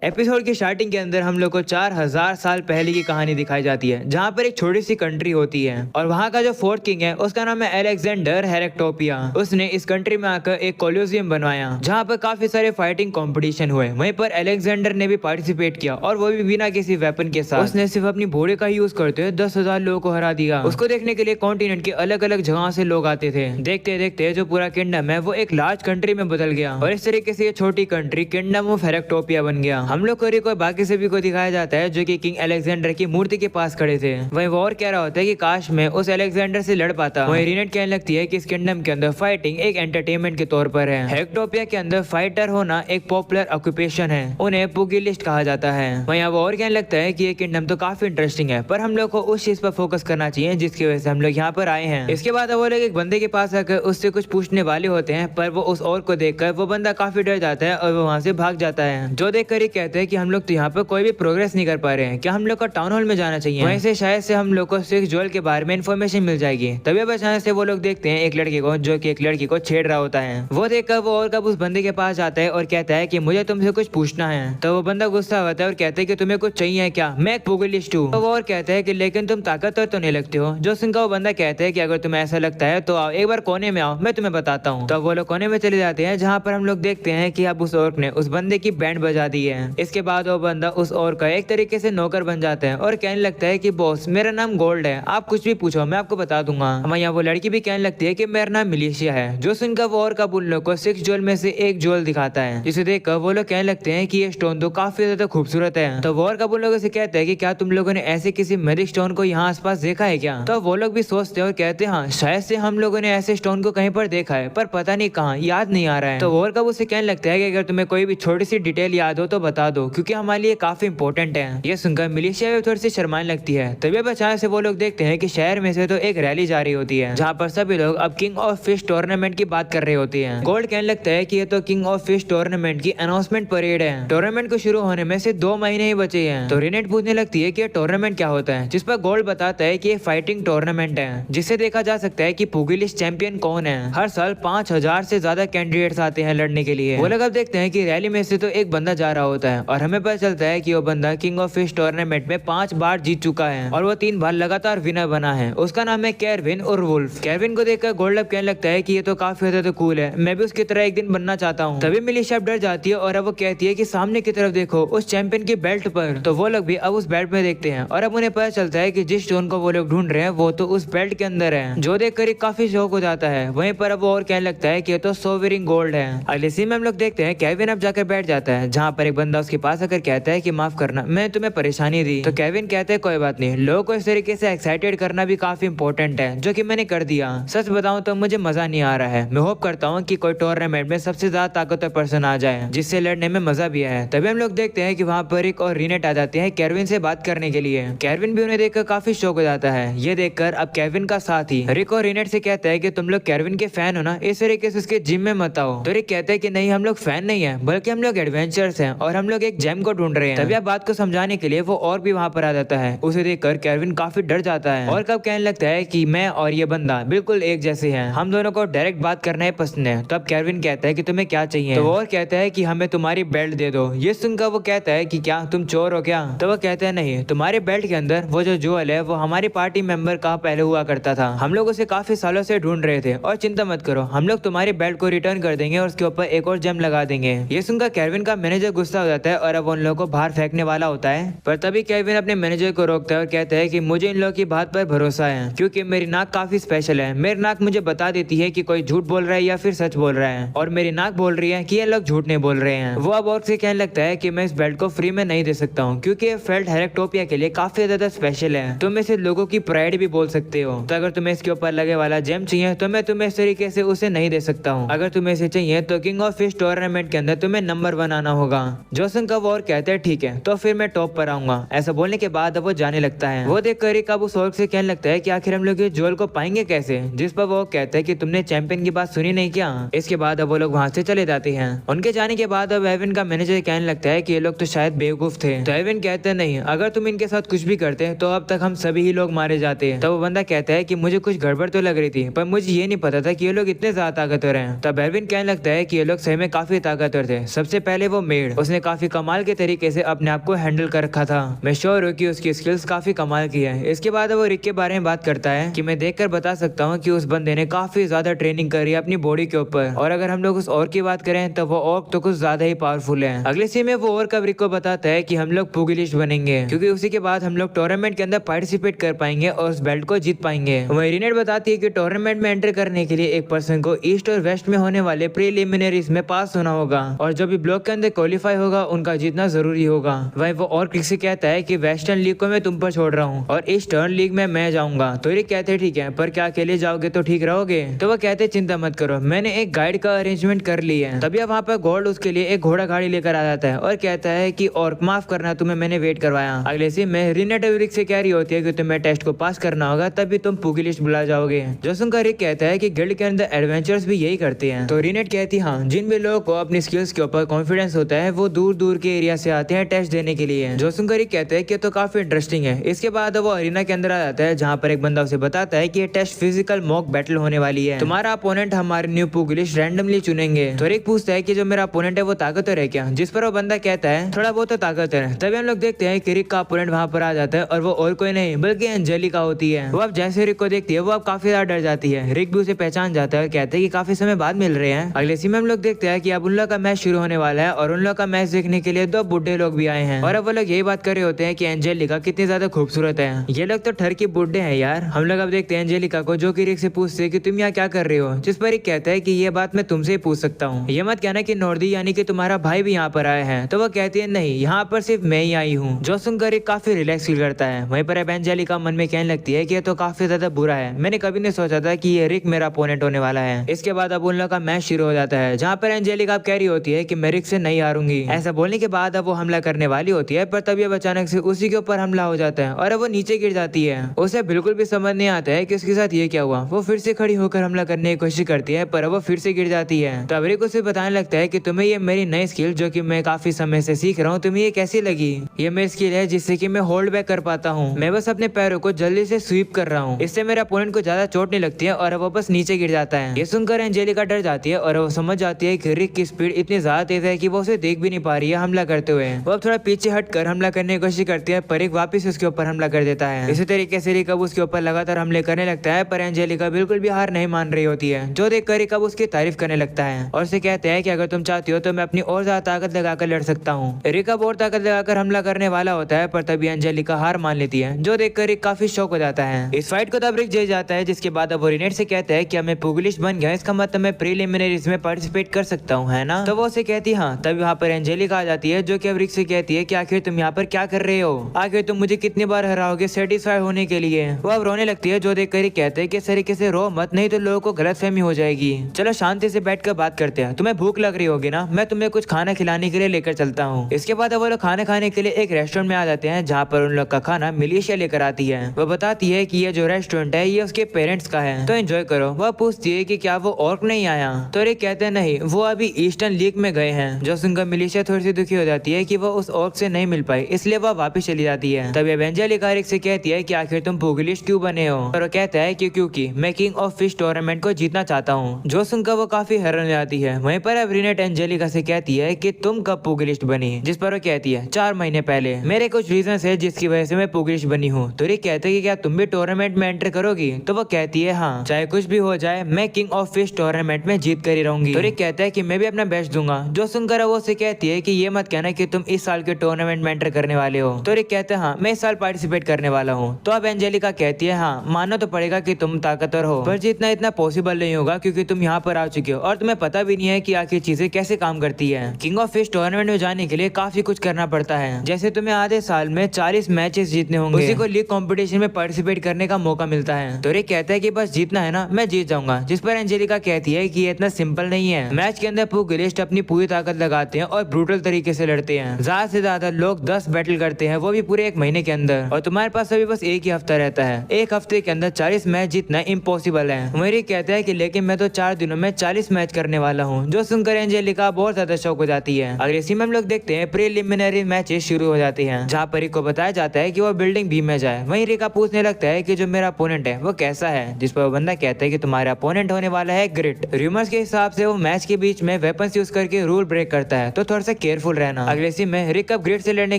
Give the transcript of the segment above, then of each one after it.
Episode की starting के अंदर हम लोग को 4000 साल पहले की कहानी दिखाई जाती है, जहाँ पर एक छोटी सी कंट्री होती है और वहाँ का जो फोर्थ किंग है उसका नाम है अलेक्जेंडर हेरेक्टोपिया। उसने इस कंट्री में आकर एक कोलोसियम बनवाया जहाँ पर काफी सारे फाइटिंग कंपटीशन हुए। वहीं पर अलेक्जेंडर ने भी पार्टिसिपेट किया और वो भी बिना किसी वेपन के साथ। उसने सिर्फ अपनी घोड़े का यूज करते हुए 10,000 लोगों को हरा दिया। उसको देखने के लिए कॉन्टिनेंट के अलग अलग जगह से लोग आते थे। देखते देखते जो पूरा किंगडम है वो एक लार्ज कंट्री में बदल गया और इस तरीके से ये छोटी कंट्री किंगडम ऑफ हेरेक्टोपिया बन गया। हम लोग को रिको बाकी सभी को दिखाया जाता है जो कि किंग अलेक्जेंडर की मूर्ति के पास खड़े थे। वहीं वो और कह रहा होता है कि काश मैं उस अलेक्जेंडर से लड़ पाता। वहीं रिनेट कहने लगती है कि इस किंगडम के अंदर फाइटिंग एक एंटरटेनमेंट के तौर पर है। हेरेक्टोपिया के अंदर फाइटर होना एक पॉपुलर ऑक्यूपेशन है, उन्हें पुगिलिस्ट कहा जाता है। वहीं वो और कहने लगता है कि ये किंगडम तो काफी इंटरेस्टिंग है, पर हम लोग को उस चीज पर फोकस करना चाहिए जिसकी वजह से हम लोग यहाँ पर आए हैं। इसके बाद वो लोग एक बंदे के पास आकर उससे कुछ पूछने वाले होते हैं, पर वो उस और को देखकर वो बंदा काफी डर जाता है और वो वहाँ से भाग जाता है। जो देखकर ही कहते हैं कि हम लोग तो यहाँ पर कोई भी प्रोग्रेस नहीं कर पा रहे हैं, क्या हम लोग को टाउन हॉल में जाना चाहिए? वहीं से शायद से हम लोग को सिक्स ज्वेल के बारे में इन्फॉर्मेशन मिल जाएगी। तभी अचानक से वो लोग देखते हैं एक लड़के को जो कि एक लड़की को छेड़ रहा होता है। वो देखकर वो और कब उस बंदे के पास जाता है और कहता है कि मुझे तुमसे कुछ पूछना है। तो वो बंदा गुस्सा होता है और कहता है कि तुम्हें कुछ चाहिए क्या? मैं एक पुगिलिस्ट हूँ। तो वो और कहता है कि लेकिन तुम ताकतवर तो नहीं लगते हो। जो सुनकर वो बंदा कहता है कि अगर तुम्हें ऐसा लगता है तो आओ एक बार कोने में आओ, मैं तुम्हें बताता हूँ। तो वो लोग कोने में चले जाते हैं जहाँ पर हम लोग देखते हैं कि अब उस औरत ने उस बंदे की बैंड बजा दी है। इसके बाद वो बंदा उस औरत का एक तरीके से नौकर बन जाता है और कहने लगता है कि बॉस मेरा नाम गोल्ड है, आप कुछ भी पूछो मैं आपको बता दूंगा। वहीं वो लड़की भी कहने लगती है कि मेरा नाम मिलिशिया है। जो सुनकर वो और का उन लोग को सिक्स ज्वेल में से एक ज्वेल दिखाता है, जिसे देखकर वो लोग कहने लगते हैं कि ये स्टोन तो काफी ज्यादा खूबसूरत है। तो वो और का उन लोगों से कहता है कि क्या तुम लोगों ने ऐसे किसी मैजिक स्टोन को यहाँ आसपास देखा है क्या? तो वो लोग भी सोचते हैं और कहते हैं हाँ शायद से हम लोगों ने ऐसे स्टोन को कहीं पर देखा है, पर पता नहीं कहाँ, याद नहीं आ रहा है। तो वो और का उससे कहने लगता है कि अगर तुम्हें कोई भी छोटी सी डिटेल याद हो तो बता दो, क्योंकि हमारे लिए काफी इंपॉर्टेंट है। ये सुनकर मिलिशिया भी थोड़ी सी शर्माने लगती है। तभी अचानक से वो लोग देखते हैं कि शहर में से तो एक रैली जा रही होती है जहाँ पर सभी लोग अब किंग ऑफ फिश टूर्नामेंट की बात कर रही होती है। गोल्ड कहने लगता है कि ये तो किंग ऑफ फिश टूर्नामेंट की अनाउंसमेंट परेड है, टूर्नामेंट को शुरू होने में से 2 महीने ही बचे हैं। तो रिनेट पूछने लगती है कि ये टूर्नामेंट क्या होता है, जिस पर गोल्ड बताता है कि ये फाइटिंग टूर्नामेंट है जिससे देखा जा सकता है कि पुगिलिस्ट चैंपियन कौन है। हर साल 5000 से ज्यादा कैंडिडेट्स आते हैं लड़ने के लिए। वो लोग अब देखते हैं कि रैली में से तो एक बंदा जा रहा होता है और हमें पता चलता है कि वो बंदा किंग ऑफ फिश टूर्नामेंट में 5 बार जीत चुका है और वो 3 बार लगातार विनर बना है। उसका नाम है केरविन और वुल्फ। केरविन को देखकर गोल्ड अब कहने लगता है कि ये तो काफी ज्यादा कूल है, मैं भी उसकी तरह एक दिन बनना चाहता हूँ। तभी मिलिशिया डर जाती है और अब वो कहती है कि सामने की तरफ देखो उस चैंपियन की बेल्ट पर। तो वो लोग भी अब उस बेल्ट में देखते हैं और अब उन्हें पता चलता है कि जिस स्टोन को वो लोग ढूंढ रहे हैं वो तो उस बेल्ट के अंदर है, जो देखकर काफी शौक हो जाता है। वहीं पर अब वो और कहने लगता है कि ये तो सोवरिंग गोल्ड है। अगले सीन में हम लोग देखते हैं केविन अब जाकर बैठ जाता है जहाँ पर एक बंदा उसके पास आकर कहता है कि माफ करना मैं तुम्हें परेशानी दी। तो केविन कहते हैं कोई बात नहीं, लोगों को इस तरीके से एक्साइटेड करना भी काफी इंपॉर्टेंट है, जो कि मैंने कर दिया। सच बताऊं तो मुझे मजा नहीं आ रहा है। मैं होप करता हूँ कि कोई टूर्नामेंट में सबसे ज्यादा ताकतवर पर्सन आ जाए जिससे लड़ने में मजा भी आए। तभी हम लोग देखते हैं कि वहाँ पर रिक और रिनेट आ जाते हैं केविन से बात करने के लिए। केविन भी उन्हें देखकर काफी शौक हो जाता है। ये देखकर अब केविन का साथी रिक और रिनेट से कहता है कि तुम लोग केविन के फैन हो ना, इस तरीके से उसके जिम में मत आओ। तो रिक कहता है कि नहीं हम लोग फैन नहीं है, बल्कि हम लोग एडवेंचर्स हैं और हम लोग एक जेम को ढूंढ रहे हैं। तभी अब बात को समझाने के लिए वो और भी वहाँ पर आ जाता है। उसे देखकर केविन काफी डर जाता है और कब कहने लगता है कि मैं और ये बंदा बिल्कुल एक जैसे हैं, हम दोनों को डायरेक्ट बात करना ही पसंद है। तब केविन कहता है कि तुम्हें क्या चाहिए? तो वो और कहता है कि हमें तुम्हारी बेल्ट दे दो। ये सुनकर वो कहता है कि क्या तुम चोर हो क्या? तो वो कहता है नहीं, तुम्हारे बेल्ट के अंदर वो जो ज्वेल है वो हमारी पार्टी मेंबर का पहले हुआ करता था, हम लोग उसे काफी सालों से ढूंढ रहे थे और चिंता मत करो, हम लोग तुम्हारी बेल्ट को रिटर्न कर देंगे और उसके ऊपर एक और जेम लगा देंगे। ये सुनकर केविन का मैनेजर गुस्सा हो जाता है और अब उन लोगों को बाहर फेंकने वाला होता है, पर तभी केविन अपने मैनेजर को रोकता है और कहता है कि मुझे इन लोगों की बात पर भरोसा है क्योंकि मेरी नाक काफी स्पेशल है। मेरी नाक मुझे बता देती है कि कोई झूठ बोल रहा है या फिर सच बोल रहा है, और मेरी नाक बोल रही है कि ये लोग झूठ नहीं बोल रहे हैं। वो अब और से कहने लगता है कि मैं इस बेल्ट को फ्री में नहीं दे सकता हूँ क्योंकि ये फेल्ट हेरेक्टोपिया के लिए काफी ज्यादा स्पेशल है। तुम इसे लोगों की प्राइड भी बोल सकते हो। तो अगर तुम्हें इसके ऊपर लगे वाला जेम चाहिए तो मैं तुम्हें इस तरीके से उसे नहीं दे सकता हूँ। अगर तुम्हें इसे चाहिए तो किंग ऑफ फिश टूर्नामेंट के अंदर तुम्हें नंबर 1 आना होगा। जोसन का वो और कहते हैं ठीक है, तो फिर मैं टॉप पर आऊंगा। ऐसा बोलने के बाद अब वो जाने लगता है। वो देख कर अब उस औरत से कहने लगता है कि आखिर हम लोग ये ज्वेल को पाएंगे कैसे? जिस पर वो कहता है कि तुमने चैंपियन की बात सुनी नहीं क्या? इसके बाद अब वो लोग वहाँ से चले जाते हैं। उनके जाने के बाद अब एविन का मैनेजर कहने लगता है कि ये लोग तो शायद बेवकूफ थे। तो एविन कहते हैं नहीं, अगर तुम इनके साथ कुछ भी करते तो अब तक हम सभी ही लोग मारे जाते। तो वो बंदा कहता है कि मुझे कुछ गड़बड़ तो लग रही थी, पर मुझे ये नहीं पता था कि ये लोग इतने ज्यादा ताकतवर हैं। तब एविन कहने लगता है कि ये लोग सही में काफी ताकतवर थे। सबसे पहले वो मेड, उसने काफी कमाल के तरीके से अपने आप को हैंडल कर रखा था। मैं श्योर हूँ कि उसकी स्किल्स काफी कमाल की है। इसके बाद वो रिक के बारे में बात करता है कि मैं देखकर बता सकता हूँ कि उस बंदे ने काफी ज्यादा ट्रेनिंग करी है अपनी बॉडी के ऊपर, और अगर हम लोग उस और की बात करें तो वो और तो कुछ ज्यादा ही पावरफुल है। अगले सीन में वो और कब रिक को बताता है कि हम लोग पुगिलिस्ट बनेंगे, क्योंकि उसी के बाद हम लोग टूर्नामेंट के अंदर पार्टिसिपेट कर पाएंगे और उस बेल्ट को जीत पाएंगे। वही रिनेट बताती है कि टूर्नामेंट में एंटर करने के लिए एक पर्सन को ईस्ट और वेस्ट में होने वाले प्रीलिमिनरीज में पास होना होगा, और जो भी ब्लॉक के अंदर क्वालिफाई होगा उनका जीतना जरूरी होगा। वही वो और रिक से कहता है कि वेस्टर्न लीग को मैं तुम पर छोड़ रहा हूँ और ईस्टर्न लीग में मैं जाऊंगा। तो रिक कहते हैं ठीक है, पर क्या अकेले जाओगे तो ठीक रहोगे? तो वो कहते चिंता मत करो, मैंने एक गाइड का अरेंजमेंट कर लिया है। तभी वहाँ पर गोल्ड उसके लिए एक घोड़ा गाड़ी लेकर आ जाता है और कहता है कि और माफ करना तुम्हें मैंने वेट करवाया। अगले सीन में रिनेट रिक से कह रही होती है कि तुम्हें टेस्ट को पास करना होगा तभी तुम पुगिलिस्ट बुला जाओगे। जो सुनकर रिक कहता है कि गिल्ड के अंदर एडवेंचर्स भी यही करते हैं। तो रिनेट कहती हाँ, जिन भी लोगों को अपनी स्किल्स के ऊपर कॉन्फिडेंस होता है वो दूर दूर के एरिया से आते हैं टेस्ट देने के लिए। जो सुनकर रिक कहते हैं कि तो काफी इंटरेस्टिंग है। इसके बाद वो अरीना के अंदर आ जाता है जहाँ पर एक बंदा उसे बताता है कि ये टेस्ट फिजिकल मॉक बैटल होने वाली है, तुम्हारा अपोनेंट हमारे न्यू पुगिलिस्ट रैंडमली चुनेंगे। तो रिक पूछता है कि जो मेरा अपोनेंट है वो ताकतवर है क्या? जिस पर वो बंदा कहता है थोड़ा बहुत तो ताकतवर है। तभी हम लोग देखते हैं कि रिक का अपोनेंट वहाँ पर आ जाता है और वो और कोई नहीं बल्कि एंजेलिका होती है। वो अब जैसे रिक को देखती है वो अब काफी ज्यादा डर जाती है। रिक भी उसे पहचान जाता है और कहते हैं कि काफी समय बाद मिल रहे हैं। अगले सीन में हम लोग देखते हैं कि अब उन लोग का मैच शुरू होने वाला है और उन लोग का मैच देखने के लिए दो बुढ़े लोग भी आए हैं, और अब वो लोग यही बात कर रहे होते हैं कि एंजेलिका कितनी ज्यादा खूबसूरत है। ये लोग तो ठर के बुढ़े हैं यार। हम लोग अब देखते हैं एंजेलिका को जो कि रिक से पूछते हैं कि तुम यहाँ क्या कर रहे हो, जिस पर रिक कहता है कि ये बात मैं तुमसे ही पूछ सकता हूँ, ये मत कहना कि नॉर्दी यानी कि तुम्हारा भाई भी यहाँ पर आया है। तो वो कहती है नहीं, यहाँ पर सिर्फ मैं ही आई हूँ। जो सुनकर रिक काफी रिलैक्स फील करता है। वहीं पर अब एंजेलिका मन में कहने लगती है कि ये तो काफी ज्यादा बुरा है, मैंने कभी नहीं सोचा था कि ये रिक मेरा अपोनेंट होने वाला है। इसके बाद अब उन लोग का मैच शुरू हो जाता है जहाँ पर एंजेलिका कह रही होती है कि मैं रिक से नहीं हारूंगी। ऐसा बोलने के बाद अब वो हमला करने वाली होती है, पर तभी अब अचानक से उसी के ऊपर हमला हो जाता है और अब वो नीचे गिर जाती है। उसे बिल्कुल भी समझ नहीं आता है कि उसके साथ ये क्या हुआ। वो फिर से खड़ी होकर हमला करने की कोशिश करती है, पर वो फिर से गिर जाती है। तब रिक उसे बताने लगता है कि तुम्हें ये मेरी नई स्किल जो कि मैं काफी समय से सीख रहा हूँ, तुम्हें ये कैसी लगी? ये मेरी स्किल है जिससे कि मैं होल्ड बैक कर पाता हूँ। मैं बस अपने पैरों को जल्दी से स्वीप कर रहा हूँ, इससे मेरे अपोनेंट को ज्यादा चोट नहीं लगती है और वो बस नीचे गिर जाता है। ये सुनकर एंजेलिका डर जाती है और वो समझ जाती है कि रिक की स्पीड इतनी ज्यादा तेज है कि वो उसे देख भी नहीं पा रही है हमला करते हुए। वो अब थोड़ा पीछे हटकर हमला करने की कोशिश करती है, पर रिक वापस उसके ऊपर हमला कर देता है। इसी तरीके से रिक अब उसके ऊपर लगातार हमले करने लगता है, पर एंजेलिका बिल्कुल भी हार नहीं मान रही होती है। जो देखकर रिक अब उसकी तारीफ करने लगता है और उसे कहते हैं कि अगर तुम चाहती हो तो मैं अपनी और ज्यादा ताकत लगाकर लड़ सकता हूँ। रिक अब और ताकत लगाकर हमला करने वाला होता है, पर तभी एंजेलिका हार मान लेती है, जो देखकर रिक काफी शौक हो जाता है। इस फाइट को तब रिक जीत जाता है, जिसके बाद अब वो रिनेट से कहता है कि मैं पुगिलिस्ट बन गया, इसका मतलब मैं प्रीलिमिनरीज में पार्टिसिपेट कर सकता हूँ, है ना? तो वो उसे कहती है हाँ। तभी वहाँ पर एंजेलिका आ जाती है जो कि अब रिक से कहती है कि आखिर तुम यहाँ पर क्या कर रहे हो, आखिर तुम मुझे कितनी बार हराओगे सेटिस्फाई होने के लिए? वो अब रोने लगती है, जो देखकर रिक कहते हैं कि इस तरीके से रो मत, नहीं तो लोगों को गलतफहमी हो जाएगी। चलो शांति से बैठकर बात करते हैं। तुम्हें भूख लग रही होगी ना, मैं तुम्हें कुछ खाना खिलाने के लिए लेकर चलता हूँ। इसके बाद वो लोग खाना खाने के लिए एक रेस्टोरेंट में आ जाते हैं जहाँ पर उन लोग का खाना मिलिशिया लेकर आती है। वो बताती है कि ये जो रेस्टोरेंट है ये उसके पेरेंट्स का है, तो एंजॉय करो। वह पूछती है कि क्या वो ऑर्क नहीं आया, तो रिक कहते हैं नहीं, वो अभी ईस्टर्न लीग में गए हैं। जो सुनकर मिलिशिया थोड़ी सी दुखी हो जाती है कि वो उस ऑर्क से नहीं मिल पाई, इसलिए वह वापस चली जाती है। तभी एंजेलिका रिक से कहती है कि आखिर तुम पुगिलिस्ट क्यों बने हो, और वो कहता है कि क्योंकि मैं किंग ऑफ फिश टूर्नामेंट को जीतना चाहता हूँ। जो सुनकर वो काफी हैरान हो जाती है। वहीं पर अब रिनेट एंजेलिका से कहती है कि तुम कब पुगिलिस्ट बनी, जिस पर वो कहती है 4 महीने पहले। मेरे कुछ रीजन है जिसकी वजह से मैं पुगिलिस्ट बनी हूँ। तो रिक कहते हैं कि क्या तुम भी टूर्नामेंट में एंटर करोगी? तो वो कहती है हाँ, चाहे कुछ भी हो जाए मैं किंग ऑफ फिश टूर्नामेंट में जीत कर ही रहूंगी। तो रिक कहता है कि मैं भी अपना बेस्ट दूंगा। जो सुनकर वो उसे कहती है कि ये मत कहना कि तुम इस साल के टूर्नामेंट में एंटर करने वाले हो। तो रिक कहते हैं हाँ, मैं इस साल पार्टिसिपेट करने वाला हूँ। तो अब एंजेलिका कहती है हाँ, मानना तो पड़ेगा कि तुम ताकतवर हो, पर जीतना इतना पॉसिबल नहीं होगा क्योंकि तुम यहाँ पर आ चुके हो और तुम्हें पता भी नहीं है कि आखिर चीजें कैसे काम करती है। किंग ऑफ फिश टूर्नामेंट में जाने के लिए काफी कुछ करना पड़ता है, जैसे तुम्हें आधे साल में 40 मैचेस जीतने होंगे, उसी को लीग कंपटीशन में पार्टिसिपेट करने का मौका मिलता है। तो रिक कहता है कि बस जीतना है ना, मैं जीत जाऊंगा। जिस पर एंजेलिका कहती है कि ये इतना सिंपल नहीं है। मैच के अंदर पुगिलिस्ट अपनी पूरी ताकत लगाते हैं और ब्रूटल तरीके से लड़ते हैं। ज्यादा से ज्यादा लोग 10 बैटल करते हैं, वो भी पूरे 1 महीने के अंदर, और तुम्हारे पास अभी बस एक ही हफ्ता रहता है। एक हफ्ते के अंदर 40 मैच जीतना इम्पॉसिबल है। वहीं रिक कहता है कि लेकिन मैं तो 4 दिनों में 40 मैच करने वाला हूँ। जो सुनकर एंजेलिका बहुत ज्यादा शौक हो जाती है। अगले सीन में हम लोग देखते हैं प्रीलिमिनरी मैचेस शुरू हो जाते हैं, जहाँ पर रिक को बताया जाता है कि वो बिल्डिंग बी में जाए। वहीं रिका पूछने लगता है कि जो मेरा अपोनेंट है वो कैसा है, जिस पर वो बंदा कहता है कि तुम्हारा अपोनेंट होने वाला है ग्रिट। रूमर्स के हिसाब से वो मैच के बीच में वेपन्स यूज करके रूल ब्रेक करता है, तो थोड़ा सा केयरफुल रहना। अगले सीन में रिक अब ग्रिड से लड़ने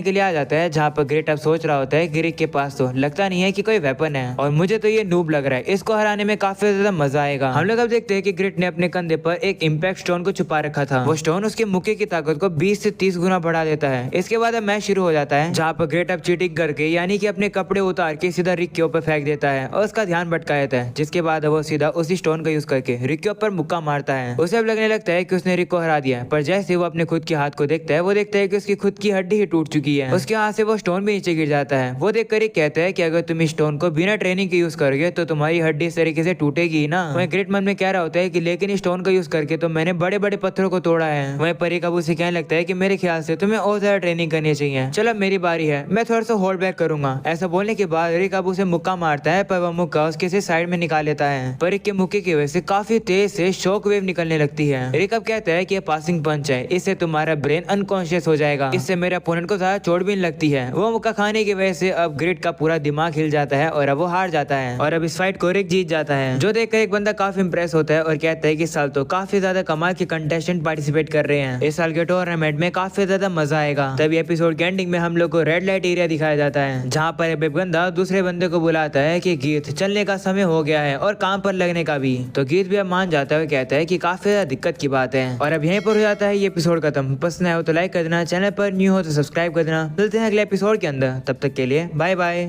के लिए आ जाता है, जहाँ पर ग्रिड अब सोच रहा होता है कि रिक के पास तो लगता नहीं है कि कोई वेपन है और मुझे तो ये नूब लग रहा है, इसको हराने में काफी ज्यादा मजा आएगा। हम लोग अब देखते हैं कि ग्रिड ने अपने कंधे पर एक इम्पैक्ट स्टोन को छुपा रखा था। वो स्टोन उसके मुक्के की ताकत को 20 से 30 गुना बढ़ा देता है। इसके बाद अब मैच शुरू हो जाता है, जहाँ पर ग्रिड अब चीटिंग करके यानी कि अपने कपड़े उतार के सीधा रिक के ऊपर फेंक देता है और उसका ध्यान भटका देता है। जिसके बाद वो सीधा उसी स्टोन का यूज करके रिक के ऊपर मुक्का मारता है। उसे अब लगने लगता है कि उसने रिक को हरा दिया, पर जैसे वो अपने खुद के हाथ को देखता है, वो देखता है कि उसकी खुद की हड्डी ही टूट चुकी है। उसके हाथ से वो स्टोन भी नीचे गिर जाता है। वो देखकर रिक कहता है कि अगर तुम इस स्टोन को बिना ट्रेनिंग के यूज करोगे तो तुम्हारी हड्डी इस तरीके से टूटेगी ना। वहीं ग्रिड मन में कह रहा होता है कि लेकिन इस स्टोन का यूज करके तो मैंने बड़े बड़े पत्थरों को तोड़ा है। वहीं परी काबू से कहने लगता है कि मेरे ख्याल से तुम्हें और ज्यादा ट्रेनिंग करनी चाहिए, चलो मेरी बारी है, मैं थोड़ा सा होल्ड बैक करूंगा। ऐसा बोलने के बाद रिक काबू से मुक्का मारता है, पर वह मुक्का उसके से साइड में निकाल लेता है। पर रिक के मुक्के की वजह से काफी तेज से शॉक वेव निकलने लगती है। रिक अब कहता है कि यह पासिंग पंच है, इससे तुम्हारा ब्रेन अनकॉन्शियस हो जाएगा, इससे मेरे अपोनेंट को ज्यादा चोट भी नहीं लगती है। वो मुक्का खाने की वजह से अब ग्रिड का पूरा दिमाग हिल जाता है और अब वो हार जाता है और अब इस फाइट को रिक जीत जाता है, जो देखकर एक बंदा काफी इंप्रेस होता है और कहता है कि इस साल तो काफी ज्यादा कमाल के कंटेस्टेंट पार्टिसिपेट कर रहे हैं, इस साल के टूर्नामेंट में काफी ज्यादा मजा आएगा। तभी एपिसोड के एंडिंग में हम लोग को रेड लाइट एरिया दिखाया जाता है, जहाँ पर एक बंदा दूसरे बंदे को बुलाता है कि गीत चलने का समय हो गया है और काम पर लगने का भी। तो गीत भी अब मान जाता है, कहता है कि काफी ज्यादा दिक्कत की बात है। और अब यहीं पर हो जाता है ये एपिसोड खत्म। पसंद आया हो तो लाइक कर देना, चैनल पर न्यू हो तो सब्सक्राइब कर देना। मिलते हैं अगले एपिसोड के अंदर, तब तक के लिए बाय बाय।